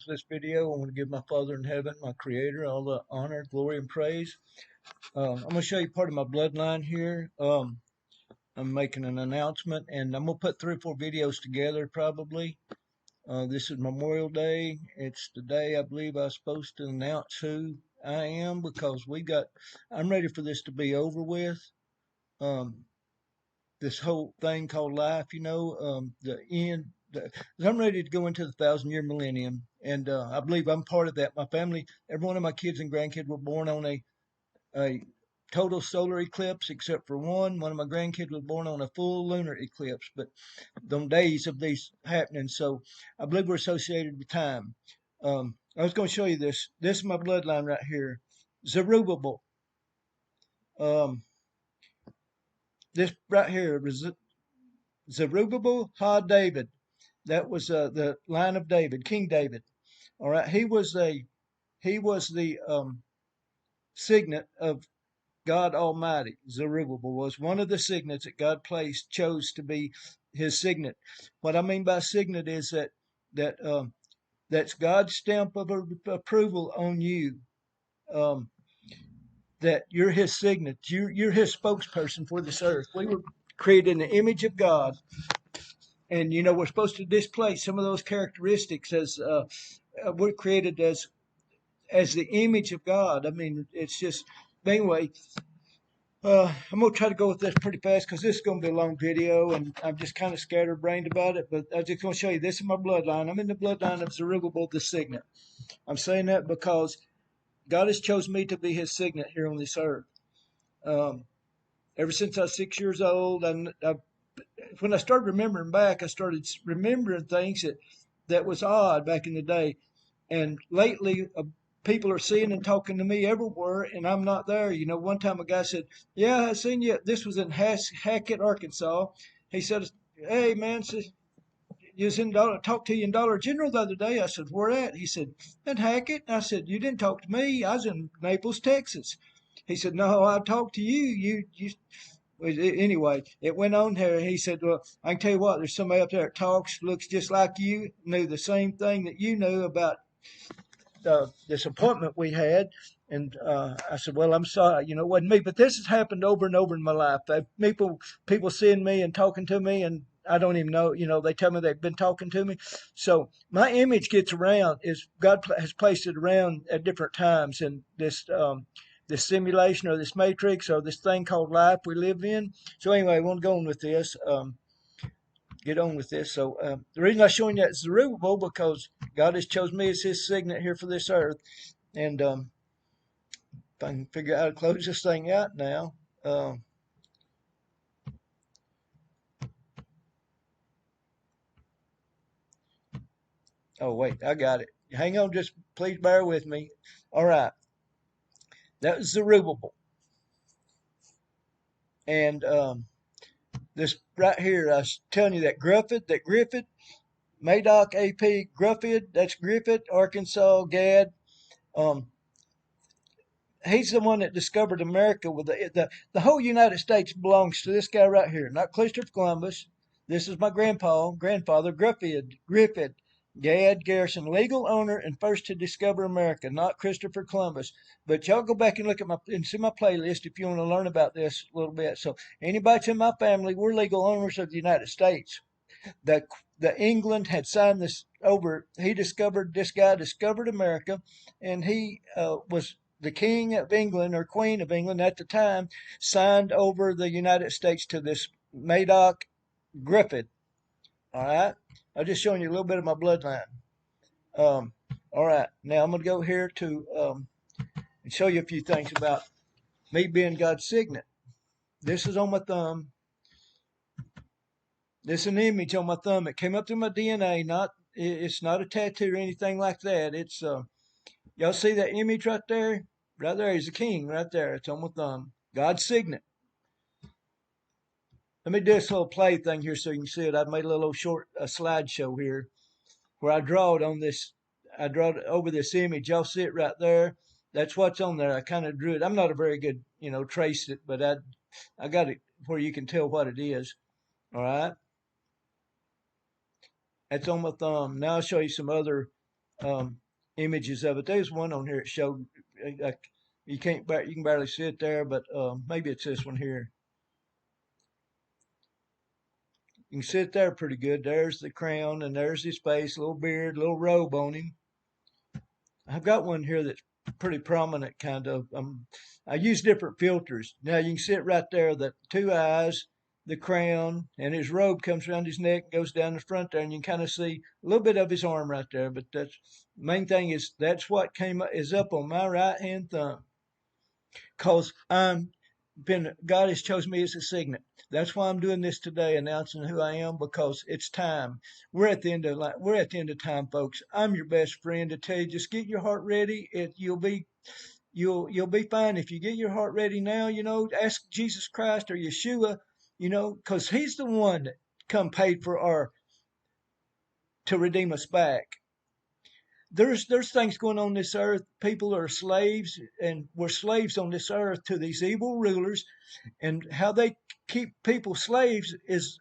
for this video. I want to give my Father in heaven, my Creator, all the honor, glory, and praise. I'm going to show you part of my bloodline here. I'm making an announcement, and I'm going to put 3 or 4 videos together probably. This is Memorial Day. It's the day I believe I was supposed to announce who I am, because I'm ready for this to be over with. This whole thing called life, the end. I'm ready to go into the 1,000-year millennium, and I believe I'm part of that. My family, every one of my kids and grandkids were born on a total solar eclipse, except for one. One of my grandkids was born on a full lunar eclipse, but the days of these happening. So I believe we're associated with time. I was going to show you this. This is my bloodline right here. Zerubbabel. Um, this right here was Zerubbabel Ha David. That was the line of David, King David. All right, he was the signet of God Almighty. Zerubbabel was one of the signets that God chose to be his signet. What I mean by signet is that's God's stamp of approval on you. Um, that you're his signet. You're his spokesperson for this earth. We were created in the image of God, and we're supposed to display some of those characteristics as we're created as the image of God. I mean, it's just anyway. I'm gonna try to go with this pretty fast because this is gonna be a long video, and I'm just kind of scatterbrained about it. But I'm just gonna show you this is my bloodline. I'm in the bloodline of Zerubbabel the signet. I'm saying that because God has chosen me to be His signet here on this earth. Um, Ever since I was 6 years old, when I started remembering back, I started remembering things that was odd back in the day. And lately, people are seeing and talking to me everywhere, and I'm not there. One time a guy said, "Yeah, I seen you." This was in Hackett, Arkansas. He said, "Hey, man, you was in talk to you in Dollar General the other day." I said, "Where at?" He said, "In Hackett." I said, "You didn't talk to me. I was in Naples, Texas." He said, "No, I talked to you. You." Well, anyway, it went on there. He said, "Well, I can tell you what. There's somebody up there that talks, looks just like you, knew the same thing that you knew about this appointment we had." And I said, "Well, I'm sorry, it wasn't me." But this has happened over and over in my life. People seeing me and talking to me, and I don't even know. They tell me they've been talking to me. So my image gets around. Is God has placed it around at different times in this simulation or this matrix or this thing called life we live in. So anyway, I want to go on with this. Get on with this. So the reason I'm showing you that is Zerubbabel, because God has chosen me as His signet here for this earth. And if I can figure out how to close this thing out now. Oh, wait, I got it. Hang on, just please bear with me. All right, that was Zerubbabel. And this right here, I was telling you that Griffith, Madoc AP Griffith, that's Griffith, Arkansas, Gad. Um, he's the one that discovered America. With the whole United States belongs to this guy right here, not Christopher Columbus. This is my grandfather, Griffith, Gad Garrison, legal owner and first to discover America, not Christopher Columbus. But y'all go back and look at and see my playlist if you want to learn about this a little bit. So anybody in my family, we're legal owners of the United States. The the England had signed this over. This guy discovered America, and he was the king of England or queen of England at the time, signed over the United States to this Madoc Griffith. All right, I'm just showing you a little bit of my bloodline. Um, all right, now I'm going to go here to and show you a few things about me being God's signet. This is on my thumb. This is an image on my thumb. It came up through my DNA. It's not a tattoo or anything like that. It's y'all see that image right there? Right there is a king right there. It's on my thumb. God's signet. Let me do this little play thing here so you can see it. I've made a little short slideshow here where I draw it on this. I draw it over this image. Y'all see it right there. That's what's on there. I kind of drew it. I'm not a very good, trace it, but I got it where you can tell what it is. All right. That's on my thumb. Now I'll show you some other images of it. There's one on here that showed you can barely see it there, but maybe it's this one here. You can see it there pretty good. There's the crown, and there's his face, little beard, little robe on him. I've got one here that's pretty prominent, kind of. I use different filters. Now you can see it right there, the two eyes, the crown, and his robe comes around his neck and goes down the front there, and you can kind of see a little bit of his arm right there. But that's main thing is that's what is up on my right hand thumb, cause God has chosen me as a signet. That's why I'm doing this today, announcing who I am, because it's time. We're at the end of time, folks. I'm your best friend to tell you, just get your heart ready. You'll be fine if you get your heart ready now. Ask Jesus Christ or Yeshua, because He's the one that come paid for to redeem us back. There's things going on this earth. People are slaves, and we're slaves on this earth to these evil rulers, and how they keep people slaves is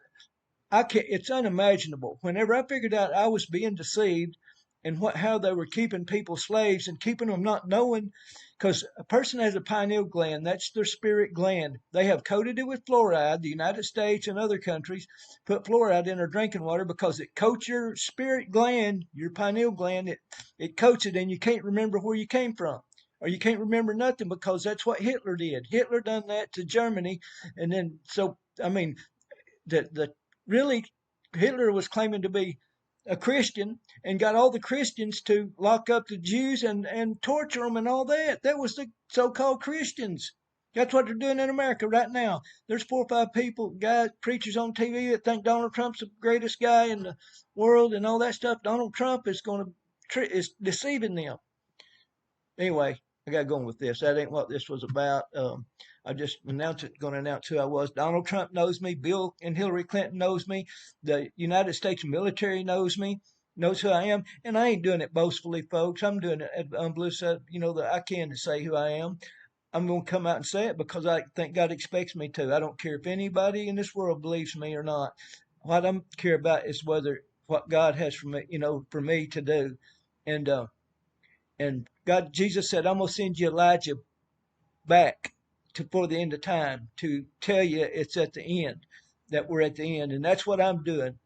it's unimaginable. Whenever I figured out I was being deceived and how they were keeping people slaves and keeping them not knowing, because a person has a pineal gland, that's their spirit gland. They have coated it with fluoride. The United States and other countries put fluoride in their drinking water because it coats your spirit gland, your pineal gland. It coats it, and you can't remember where you came from. Or you can't remember nothing, because that's what Hitler did. Hitler done that to Germany, and then the really Hitler was claiming to be a Christian and got all the Christians to lock up the Jews and torture them and all that. That was the so-called Christians. That's what they're doing in America right now. There's 4 or 5 preachers on TV that think Donald Trump's the greatest guy in the world and all that stuff. Donald Trump is is deceiving them. Anyway, I got going with this. That ain't what this was about. I just going to announce who I was. Donald Trump knows me. Bill and Hillary Clinton knows me. The United States military knows me, knows who I am. And I ain't doing it boastfully, folks. I'm doing it that I can to say who I am. I'm going to come out and say it because I think God expects me to. I don't care if anybody in this world believes me or not. What I care about is what God has for me, for me to do. And Jesus said, I'm going to send you Elijah back for the end of time to tell you it's at the end, that we're at the end. And that's what I'm doing.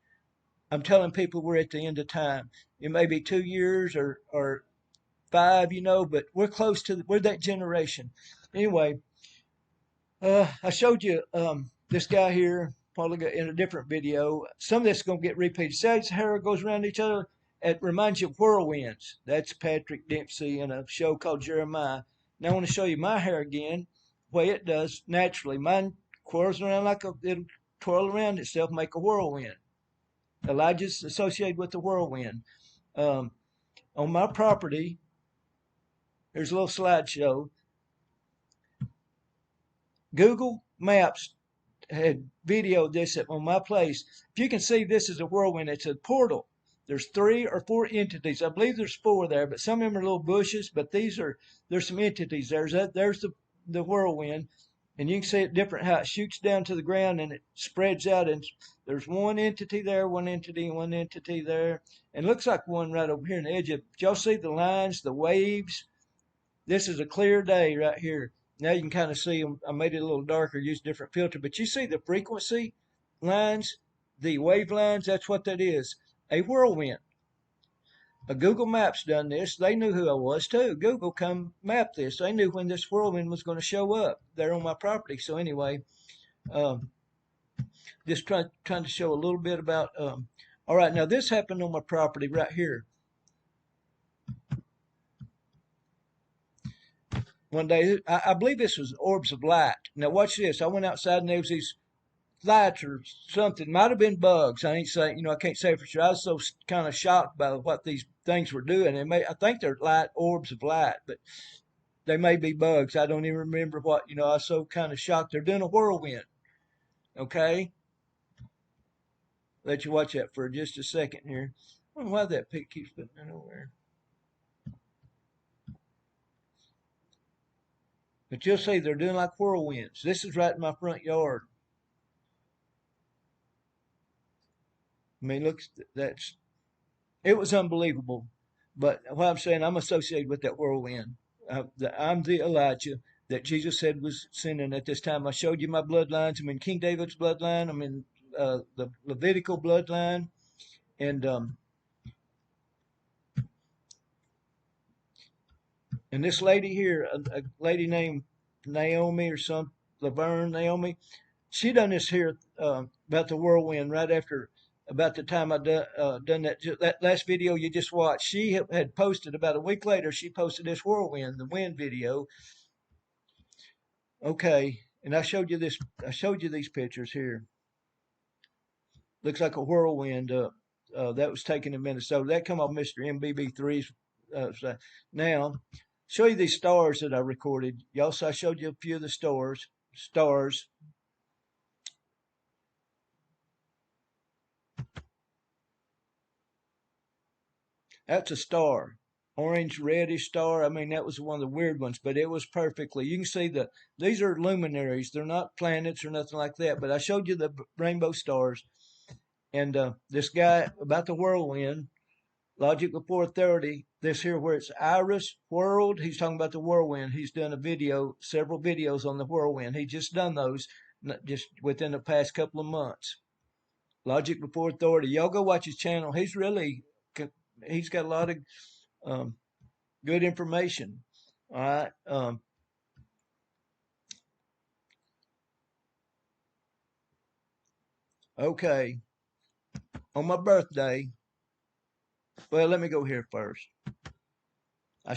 I'm telling people we're at the end of time. It may be 2 years or 5, but we're we're that generation. Anyway, I showed you this guy here probably in a different video. Some of this is going to get repeated. See how his hair goes around each other? It reminds you of whirlwinds. That's Patrick Dempsey in a show called Jeremiah. Now I want to show you my hair again, the way it does naturally. Mine twirls around it'll twirl around itself, make a whirlwind. Elijah's associated with the whirlwind. On my property, there's a little slideshow. Google Maps had videoed this on my place. If you can see, this is a whirlwind. It's a portal. There's 3 or 4 entities. I believe there's 4 there, but some of them are little bushes. But there's some entities. There's the whirlwind, and you can see it different how it shoots down to the ground and it spreads out. And there's one entity there, one entity, and one entity there, and it looks like one right over here in the edge of. Y'all see the lines, the waves? This is a clear day right here. Now you can kind of see them. I made it a little darker, used a different filter, but you see the frequency lines, the wave lines, that's what that is, a whirlwind. Google Maps done this. They knew who I was too. Google come map this. They knew when this whirlwind was going to show up there on my property. So anyway, just trying to show a little bit about, all right, now this happened on my property right here. One day, I believe this was orbs of light. Now watch this. I went outside and there was these lights or something. Might have been bugs. I ain't saying, I can't say for sure. I was so kind of shocked by what these things were doing. I think they're orbs of light, but they may be bugs. I don't even remember what. I was so kind of shocked. They're doing a whirlwind. Okay, let you watch that for just a second here. I don't know why that pic keeps putting it nowhere. But you'll see they're doing like whirlwinds. This is right in my front yard. I mean, look, it was unbelievable. But what I'm saying, I'm associated with that whirlwind. I'm the Elijah that Jesus said was sending at this time. I showed you my bloodlines. I'm in King David's bloodline. I'm in the Levitical bloodline, and this lady here, a lady named Naomi or some Laverne Naomi, she done this here about the whirlwind right after about the time I done that last video you just watched. She had posted about a week later. She posted this whirlwind, the wind video. Okay, and I showed you this. I showed you these pictures here. Looks like a whirlwind. That was taken in Minnesota. That come off Mr. MBB3's. Now, show you these stars that I recorded. Y'all saw I showed you a few of the stars. Stars. That's a star. Orange, reddish star. I mean, that was one of the weird ones, but it was perfectly. You can see these are luminaries. They're not planets or nothing like that. But I showed you the rainbow stars. And this guy about the whirlwind, Logic Before 30, this here where it's Iris World, he's talking about the whirlwind. He's done a video, several videos on the whirlwind. He just done those just within the past couple of months. Logic Before Authority. Y'all go watch his channel. He's got a lot of um, good information. All right. Okay. On my birthday, well, let me go here first. I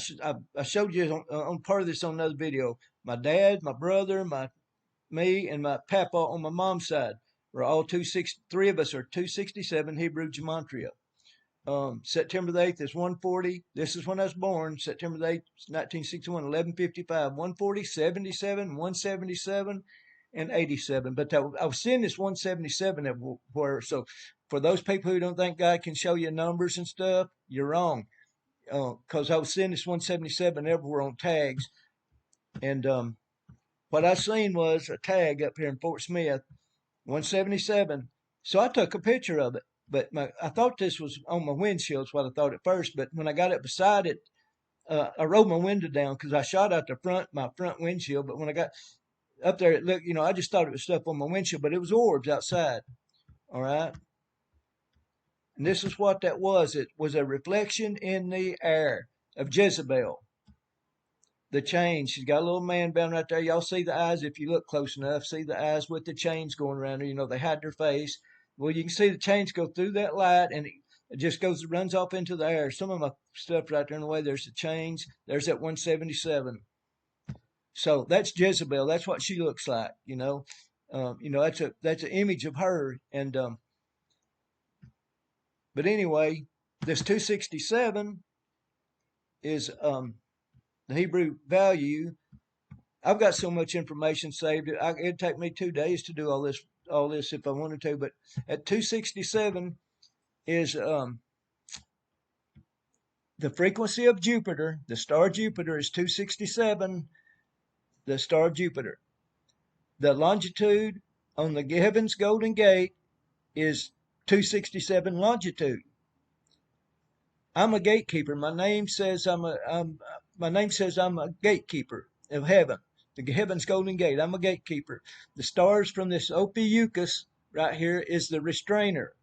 showed you on part of this on another video. My dad, my brother, me, and my papa on my mom's side were all 260. Three of us are 267 Hebrew gematria. September the 8th is 140. This is when I was born. September the 8th, 1961, 1155, 140, 77, 177, and 87. But I was seeing this 177 where, so for those people who don't think God can show you numbers and stuff, you're wrong. Because I was seeing this 177 everywhere on tags. And what I seen was a tag up here in Fort Smith, 177. So I took a picture of it. But I thought this was on my windshield, is what I thought at first. But when I got up beside it, I rolled my window down because I shot out my front windshield. But when I got up there, it looked, I just thought it was stuff on my windshield, but it was orbs outside. All right. And this is what that was. It was a reflection in the air of Jezebel. The chain. She's got a little man bound right there. Y'all see the eyes if you look close enough. See the eyes with the chains going around her. They hide their face. Well, you can see the chains go through that light, and it just runs off into the air. Some of my stuff right there in the way. There's the chains. There's that 177. So that's Jezebel. That's what she looks like. That's an image of her. And but anyway, this 267 is the Hebrew value. I've got so much information saved. It'd take me 2 days to do all this if I wanted to. But at 267 is the frequency of Jupiter. The star Jupiter is 267. The star Jupiter. The longitude on the heaven's golden gate is 267 longitude. I'm a gatekeeper. My name says I'm a gatekeeper of heaven. The heaven's golden gate. I'm a gatekeeper. The stars from this Ophiuchus right here is the restrainer.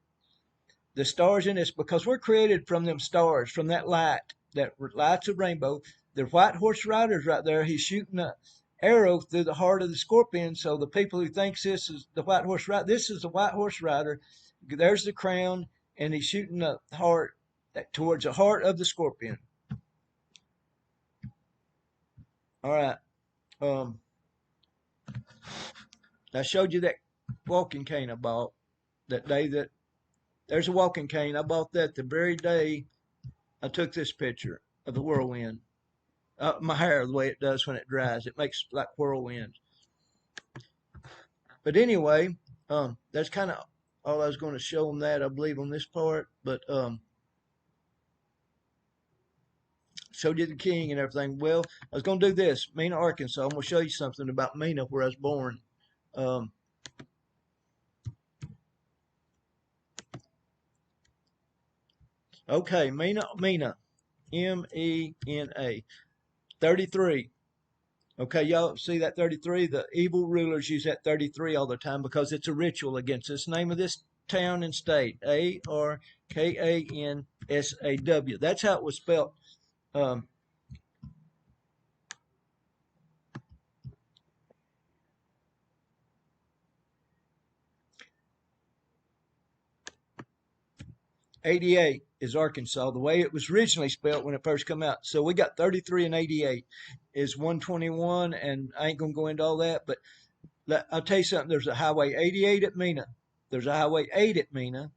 The stars in this, because we're created from them stars, from that light, that lights of rainbow. The white horse rider's right there. He's shooting an arrow through the heart of the scorpion. So the people who thinks this is the white horse rider, this is the white horse rider. There's the crown, and he's shooting the heart towards the heart of the scorpion. All right. I showed you that walking cane I bought that day. There's a walking cane. I bought that the very day I took this picture of the whirlwind. My hair, the way it does when it dries, it makes like whirlwinds. But anyway, that's kind of all I was going to show them that, I believe, on this part. But showed you the king and everything. Well, I was going to do this. Mena, Arkansas. I'm going to show you something about Mena, where I was born. Okay, Mena. M-E-N-A. 33. Okay, y'all see that 33? The evil rulers use that 33 all the time because it's a ritual against us. Name of this town and state, Arkansaw. That's how it was spelled. Um, 88 is Arkansas, the way it was originally spelled when it first come out. So we got 33 and 88 is 121, and I ain't gonna go into all that, but I'll tell you something. There's a Highway 88 at Mena. There's a Highway 8 at Mena.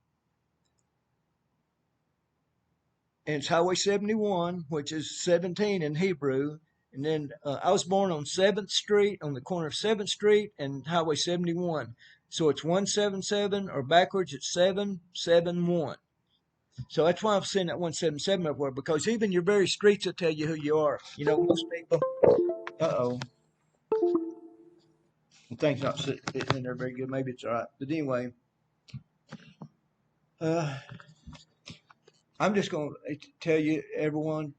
And it's Highway 71, which is 17 in Hebrew. And then I was born on 7th Street, on the corner of 7th Street and Highway 71. So it's 177, or backwards, it's 771. So that's why I'm saying that 177 everywhere, because even your very streets will tell you who you are. You know, most people. Uh-oh. The thing's not sitting in there very good. Maybe it's all right. But anyway, I'm just going to tell you, everyone,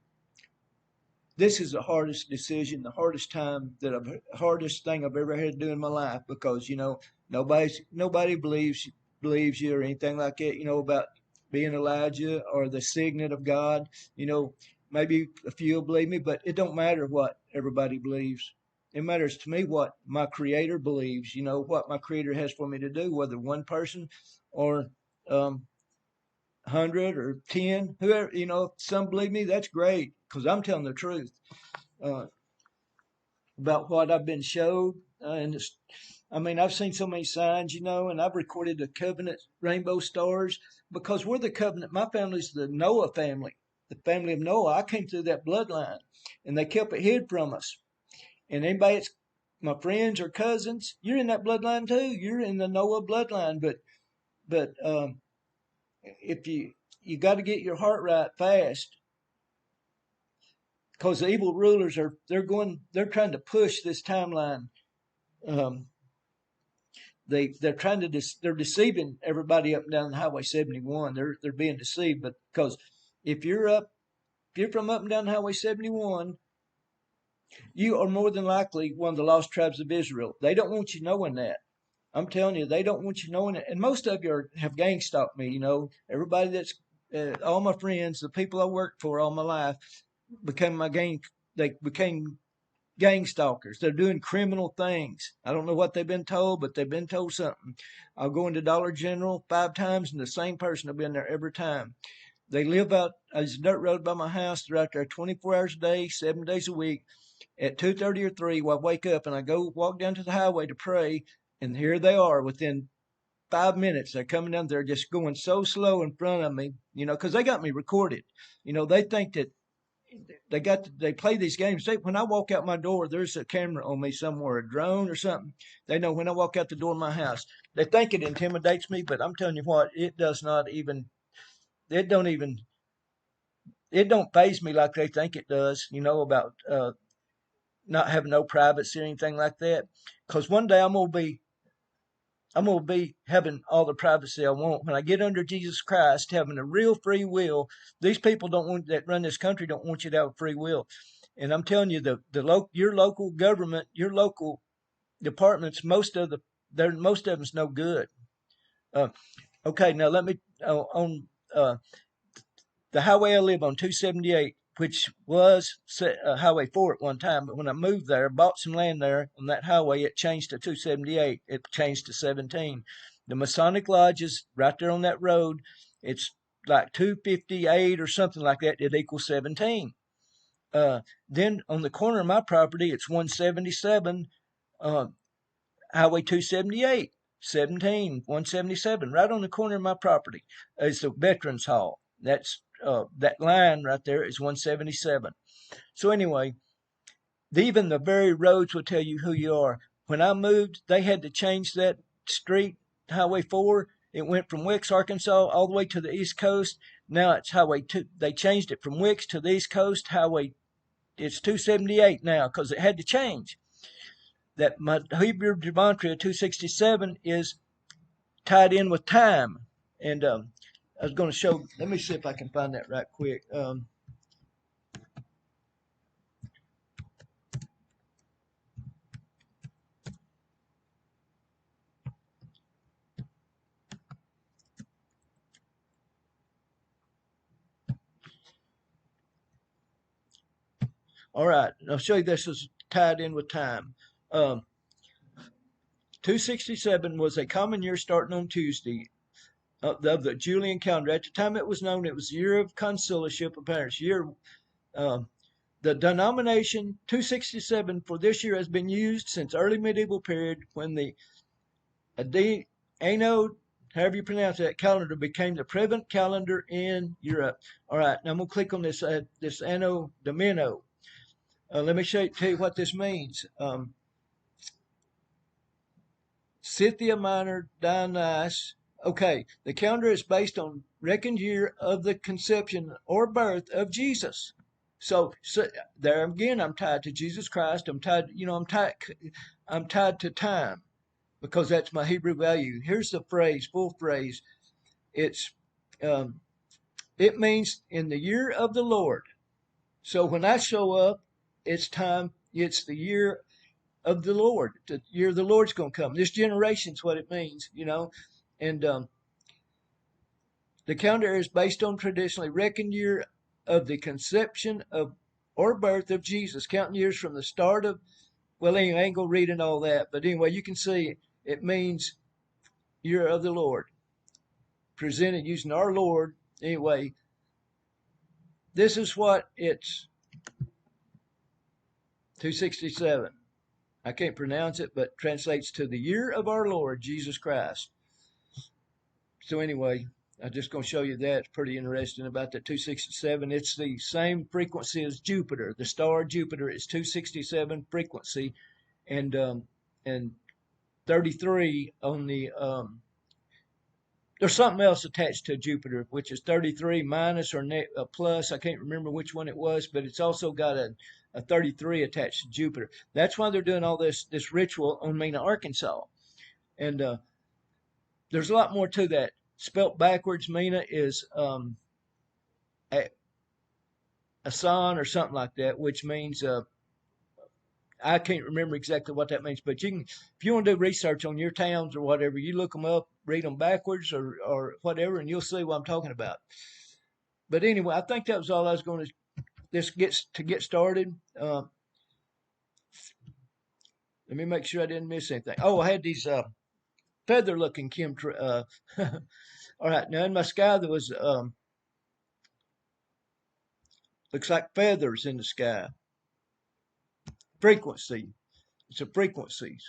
this is the hardest decision, the hardest hardest thing I've ever had to do in my life, because, you know, nobody believes you or anything like that, you know, about being Elijah or the signet of God. You know, maybe a few will believe me, but it don't matter what everybody believes. It matters to me what my Creator believes, you know, what my Creator has for me to do, whether one person or 100 or 10, whoever, you know, if some believe me, that's great, because I'm telling the truth about what I've been showed. I mean, I've seen so many signs, you know, and I've recorded the covenant rainbow stars, because we're the covenant. My family's the Noah family, the family of Noah. I came through that bloodline, and they kept it hid from us. And anybody that's my friends or cousins, you're in that bloodline too. You're in the Noah bloodline, but if you got to get your heart right fast, because the evil rulers they're trying to push this timeline. Um, they're trying to they're deceiving everybody up and down Highway 71. They're being deceived, but because if you're from up and down Highway 71, you are more than likely one of the lost tribes of Israel. They don't want you knowing that. I'm telling you, they don't want you knowing it. And most of you have gang stalked me. You know, everybody that's all my friends, the people I worked for all my life, became my gang. They became gang stalkers. They're doing criminal things. I don't know what they've been told, but they've been told something. I'll go into Dollar General 5 times, and the same person will be in there every time. They live out. There's a dirt road by my house. They're out there 24 hours a day, 7 days a week. At 2:30 or 3, I wake up and I go walk down to the highway to pray, and here they are within 5 minutes. They're coming down there, just going so slow in front of me, you know, because they got me recorded. You know, they think that they play these games. When I walk out my door, there's a camera on me somewhere, a drone or something. They know when I walk out the door of my house. They think it intimidates me, but I'm telling you what, it does not even. It don't even. It don't faze me like they think it does. You know, about not having no privacy or anything like that. Because one day I'm gonna be having all the privacy I want when I get under Jesus Christ, having a real free will. These people that run this country don't want you to have free will, and I'm telling you, your local government, your local departments, most of them's no good. Uh, okay, now let me on the highway I live on, 278, which was Highway 4 at one time, but when I moved there, bought some land there on that highway, it changed to 278. It changed to 17. The Masonic Lodge is right there on that road. It's like 258 or something like that. It equals 17. Then on the corner of my property, it's 177, Highway 278, 17, 177, right on the corner of my property. It's the Veterans Hall. That line right there is 177. So anyway, even the very roads will tell you who you are. When I moved, they had to change that street, Highway 4. It went from Wicks, Arkansas, all the way to the East Coast. Now it's Highway 2. They changed it from Wicks to the East Coast. It's 278 now because it had to change. That my Hebrew Gematria 267 is tied in with time. And I was going to show, let me see if I can find that right quick. All right, I'll show you this is tied in with time. 267 was a common year starting on Tuesday of the Julian calendar. At the time it was known, it was the year of consulship of parents. Um, the denomination 267 for this year has been used since early medieval period when the Anno, however you pronounce that, calendar became the prevalent calendar in Europe. All right, now I'm going to click on this Anno Domini. Let me tell you what this means. Scythia Minor Dionysus. Okay, the calendar is based on reckoned year of the conception or birth of Jesus. So there again, I'm tied to Jesus Christ. I'm tied to time because that's my Hebrew value. Here's the phrase, full phrase. It's um, it means in the year of the Lord. So when I show up, it's time. It's the year of the Lord. The year of the Lord's going to come. This generation's what it means, And the calendar is based on traditionally reckoned year of the conception of or birth of Jesus, counting years from the start of. Well, anyway, I ain't gonna read and all that, but anyway, you can see it means year of the Lord, presented using our Lord. Anyway, this is what it's 267. I can't pronounce it, but translates to the year of our Lord Jesus Christ. So anyway, I'm just going to show you that. It's pretty interesting about the 267. It's the same frequency as Jupiter. The star Jupiter is 267 frequency, and 33 on the there's something else attached to Jupiter, which is 33 minus or plus. I can't remember which one it was, but it's also got a 33 attached to Jupiter. That's why they're doing all this ritual on Mena, Arkansas. And there's a lot more to that. Spelt backwards, Mena is a son or something like that, which means I can't remember exactly what that means, but if you want to do research on your towns or whatever, you look them up, read them backwards or whatever, and you'll see what I'm talking about. But anyway, I think that was all I was going to. This get started. Let me make sure I didn't miss anything. Oh, I had these feather-looking chemtrails. All right, now in my sky there was looks like feathers in the sky. Frequency. It's a frequencies.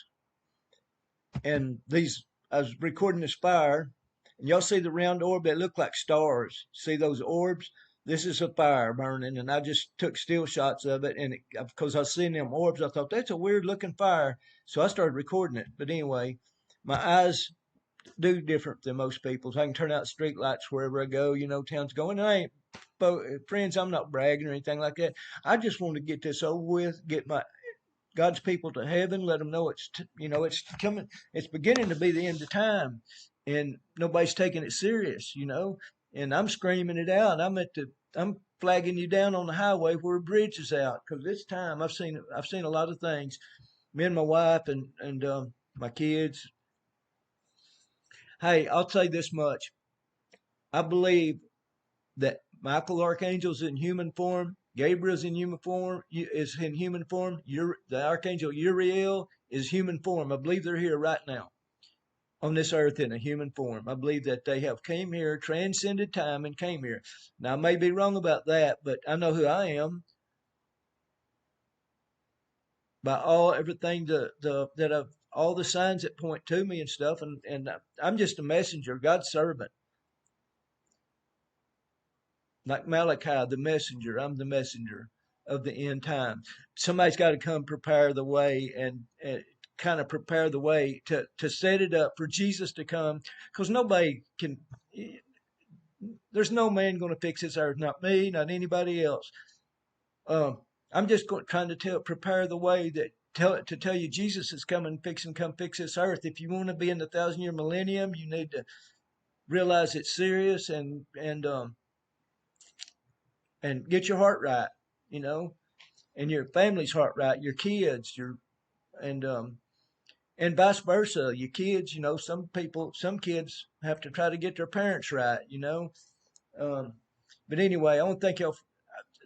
And these, I was recording this fire, and y'all see the round orb that look like stars. See those orbs? This is a fire burning, and I just took still shots of it. And because I was seeing them orbs, I thought that's a weird looking fire. So I started recording it. But anyway, my eyes do different than most people's. I can turn out street lights wherever I go. Town's going. And I ain't, friends, I'm not bragging or anything like that. I just want to get this over with, get God's people to heaven, let them know it's coming. It's beginning to be the end of time, and nobody's taking it serious, And I'm screaming it out. I'm flagging you down on the highway where a bridge is out because it's time. I've seen a lot of things. Me and my wife and my kids. Hey, I'll say this much. I believe that Michael Archangel's in human form. Gabriel's in human form. Is in human form. The Archangel Uriel is human form. I believe they're here right now on this earth in a human form. I believe that they have came here, transcended time, and came here. Now I may be wrong about that, but I know who I am by everything all the signs that point to me and stuff, and I'm just a messenger, God's servant. Like Malachi, the messenger. I'm the messenger of the end time. Somebody's got to come prepare the way and kind of prepare the way to set it up for Jesus to come, because nobody can. There's no man going to fix this earth, not me, not anybody else. I'm just trying to prepare the way that tell you Jesus is coming, come fix this earth. If you want to be in the 1,000-year millennium, you need to realize it's serious and get your heart right, and your family's heart right, your kids, and and vice versa. Your kids, some kids have to try to get their parents right, But anyway, I want to thank y'all.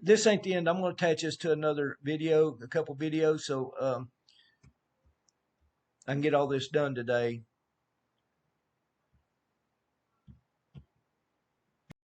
this ain't the end. I'm going to attach this to another video, a couple videos, so I can get all this done today.